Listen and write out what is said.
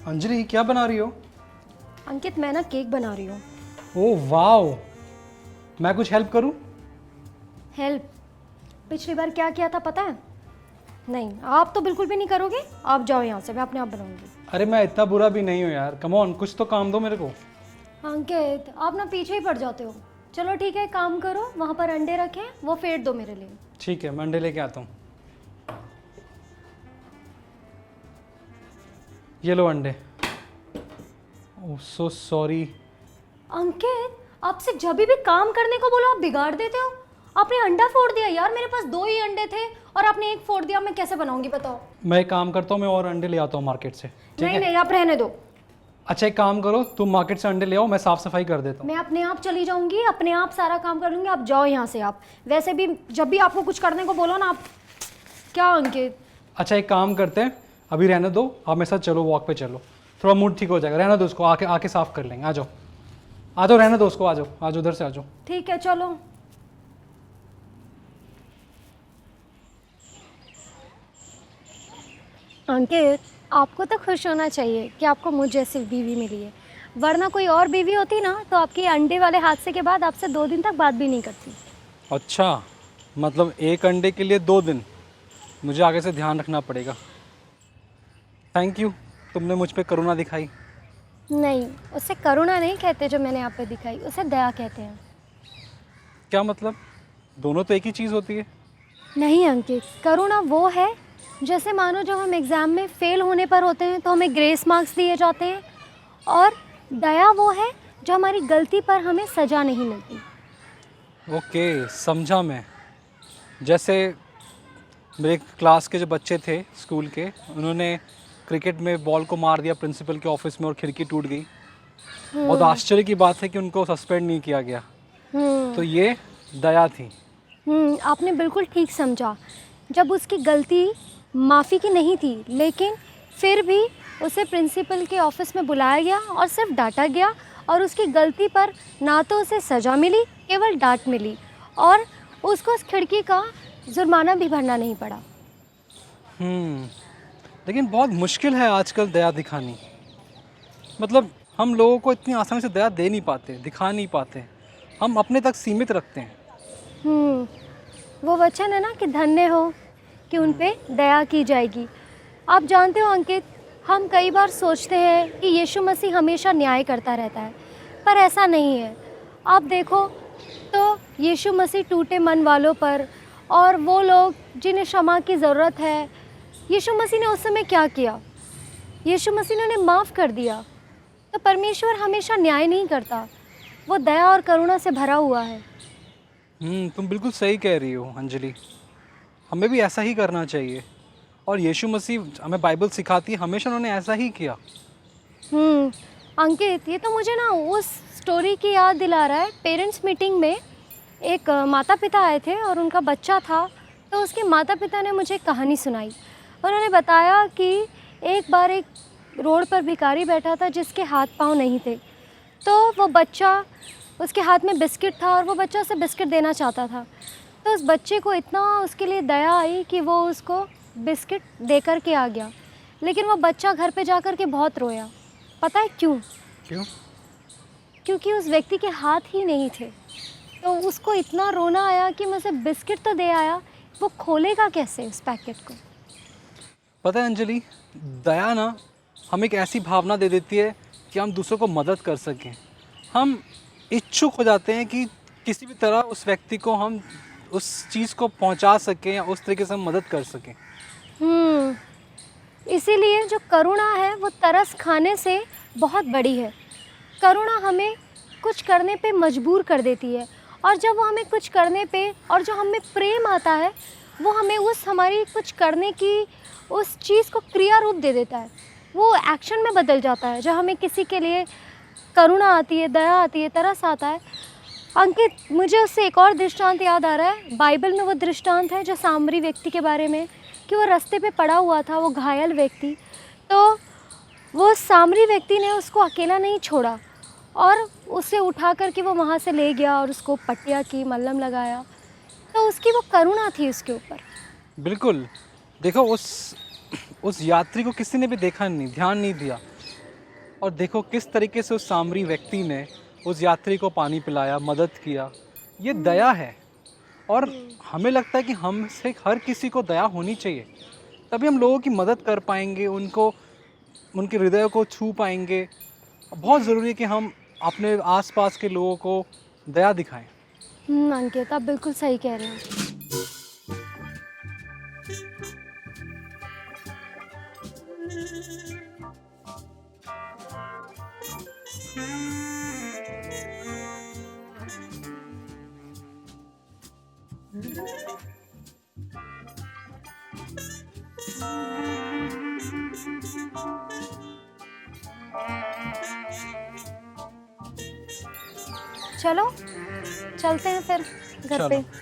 अंजलि क्या बना रही हो? अंकित, मैं ना केक बना रही हूँ। ओह वाओ, मैं कुछ हेल्प करूं? हेल्प? पिछली बार क्या किया था पता है? नहीं, आप तो बिल्कुल भी नहीं करोगे। आप जाओ यहाँ से, मैं अपने आप बनाऊंगी। अरे मैं इतना बुरा भी नहीं हूँ यार, कम ऑन कुछ तो काम दो मेरे को। अंकित, आप ना पीछे ही पड़ जाते हो। चलो ठीक है, काम करो, वहाँ पर अंडे रखें, वो फेंट दो मेरे लिए। ठीक है, मैं अंडे लेके आता हूँ। ये लो अंडे। ओह सो सॉरी। अंकित, आपसे जब भी काम करने को बोलो आप बिगाड़ देते हो। आपने अंडा फोड़ दिया यार, मेरे पास 2 ही अंडे थे और आपने एक फोड़ दिया। मैं कैसे बनाऊंगी बताओ? मैं एक काम करता हूँ, मैं और अंडे ले आता हूँ मार्केट से, ठीक नहीं है? नहीं, आप रहने दो। अच्छा एक काम करो, तुम मार्केट से अंडे ले आओ, मैं साफ सफाई कर देता हूँ। मैं अपने आप चली जाऊंगी, अपने आप सारा काम कर लूंगी। आप जाओ यहाँ से। आप वैसे भी जब भी आपको कुछ करने को बोलो ना आप क्या अंकित। अच्छा एक काम करते हैं, अभी रहने दो, आप मेरे साथ चलो, वॉक पे चलो, थोड़ा मूड ठीक हो जाएगा। रहने दो उसको, आके आके साफ कर लेंगे। आ जाओ आ जाओ, रहने दो उसको, आ जाओ आ जाओ, उधर से आ जाओ। ठीक है चलो। अंकित, आपको तो खुश होना चाहिए कि आपको मुझ जैसी बीवी मिली है, वरना कोई और बीवी होती ना तो आपके अंडे वाले हादसे के बाद आपसे 2 दिन तक बात भी नहीं करती। अच्छा, मतलब एक अंडे के लिए 2 दिन? मुझे आगे से ध्यान रखना पड़ेगा। थैंक यू, तुमने मुझ पे करुणा दिखाई। नहीं, उसे करुणा नहीं कहते जो मैंने आप पे दिखाई, उसे दया कहते हैं। क्या मतलब? दोनों तो एक ही चीज़ होती है। नहीं अंकित, करुणा वो है जैसे मानो जब हम एग्ज़ाम में फेल होने पर होते हैं तो हमें ग्रेस मार्क्स दिए जाते हैं, और दया वो है जो हमारी गलती पर हमें सज़ा नहीं मिलती। ओके समझा मैं। जैसे मेरे क्लास के जो बच्चे थे स्कूल के, उन्होंने क्रिकेट में बॉल को मार दिया प्रिंसिपल के ऑफिस में और खिड़की टूट गई। बहुत आश्चर्य की बात है कि उनको सस्पेंड नहीं किया गया। तो ये दया थी। आपने बिल्कुल ठीक समझा। जब उसकी गलती माफ़ी की नहीं थी, लेकिन फिर भी उसे प्रिंसिपल के ऑफिस में बुलाया गया और सिर्फ डांटा गया, और उसकी गलती पर ना तो उसे सज़ा मिली, केवल डांट मिली, और उसको उस खिड़की का जुर्माना भी भरना नहीं पड़ा। लेकिन बहुत मुश्किल है आजकल दया दिखानी। मतलब हम लोगों को इतनी आसानी से दया दे नहीं पाते, दिखा नहीं पाते, हम अपने तक सीमित रखते हैं। वो वचन है ना कि धन्य हो कि उन पे दया की जाएगी। आप जानते हो अंकित, हम कई बार सोचते हैं कि यीशु मसीह हमेशा न्याय करता रहता है, पर ऐसा नहीं है। आप देखो तो यीशु मसीह टूटे मन वालों पर, और वो लोग जिन्हें क्षमा की ज़रूरत है, यीशु मसीह ने उस समय क्या किया? यीशु मसीह ने उन्हें माफ़ कर दिया। तो परमेश्वर हमेशा न्याय नहीं करता, वो दया और करुणा से भरा हुआ है। तुम बिल्कुल सही कह रही हो अंजलि, हमें भी ऐसा ही करना चाहिए। और यीशु मसीह हमें बाइबल सिखाती है, हमेशा उन्होंने ऐसा ही किया। अंकित, ये तो मुझे ना उस स्टोरी की याद दिला रहा है। पेरेंट्स मीटिंग में एक माता पिता आए थे और उनका बच्चा था, तो उसके माता पिता ने मुझे एक कहानी सुनाई। उन्होंने बताया कि एक बार एक रोड पर भिखारी बैठा था जिसके हाथ पाँव नहीं थे। तो वो बच्चा, उसके हाथ में बिस्किट था और वो बच्चा उसे बिस्किट देना चाहता था। तो उस बच्चे को इतना उसके लिए दया आई कि वो उसको बिस्किट दे कर के आ गया। लेकिन वो बच्चा घर पे जा कर के बहुत रोया। पता है क्यों? क्यों? क्योंकि उस व्यक्ति के हाथ ही नहीं थे। तो उसको इतना रोना आया कि मैं उसे बिस्किट तो दे आया, वो खोलेगा कैसे उस पैकेट को? पता है अंजलि, दया ना हमें एक ऐसी भावना दे देती है कि हम दूसरों को मदद कर सकें। हम इच्छुक हो जाते हैं कि किसी भी तरह उस व्यक्ति को हम उस चीज़ को पहुंचा सकें या उस तरीके से हम मदद कर सकें। इसीलिए जो करुणा है वो तरस खाने से बहुत बड़ी है। करुणा हमें कुछ करने पे मजबूर कर देती है, और जब वो हमें कुछ करने पे, और जो हमें प्रेम आता है, वो हमें उस हमारी कुछ करने की उस चीज़ को क्रिया रूप दे देता है। वो एक्शन में बदल जाता है। जब हमें किसी के लिए करुणा आती है, दया आती है, तरस आता है। अंकित, मुझे उससे एक और दृष्टांत याद आ रहा है। बाइबल में वो दृष्टांत है जो सामरी व्यक्ति के बारे में, कि वो रास्ते पे पड़ा हुआ था, वो घायल व्यक्ति। तो वो सामरी व्यक्ति ने उसको अकेला नहीं छोड़ा, और उसे उठा करके वो वहाँ से ले गया और उसको पट्टियाँ की, मल्हम लगाया। तो उसकी वो करुणा थी उसके ऊपर। बिल्कुल। देखो उस यात्री को किसी ने भी देखा नहीं, ध्यान नहीं दिया, और देखो किस तरीके से उस सामरी व्यक्ति ने उस यात्री को पानी पिलाया, मदद किया। ये दया है। और हमें लगता है कि हमसे हर किसी को दया होनी चाहिए, तभी हम लोगों की मदद कर पाएंगे, उनको उनके हृदय को छू पाएंगे। बहुत ज़रूरी है कि हम अपने आसपास के लोगों को दया दिखाएं। अंकित, आप बिल्कुल सही कह रहे हैं। चलो चलते हैं फिर घर चलो। पे।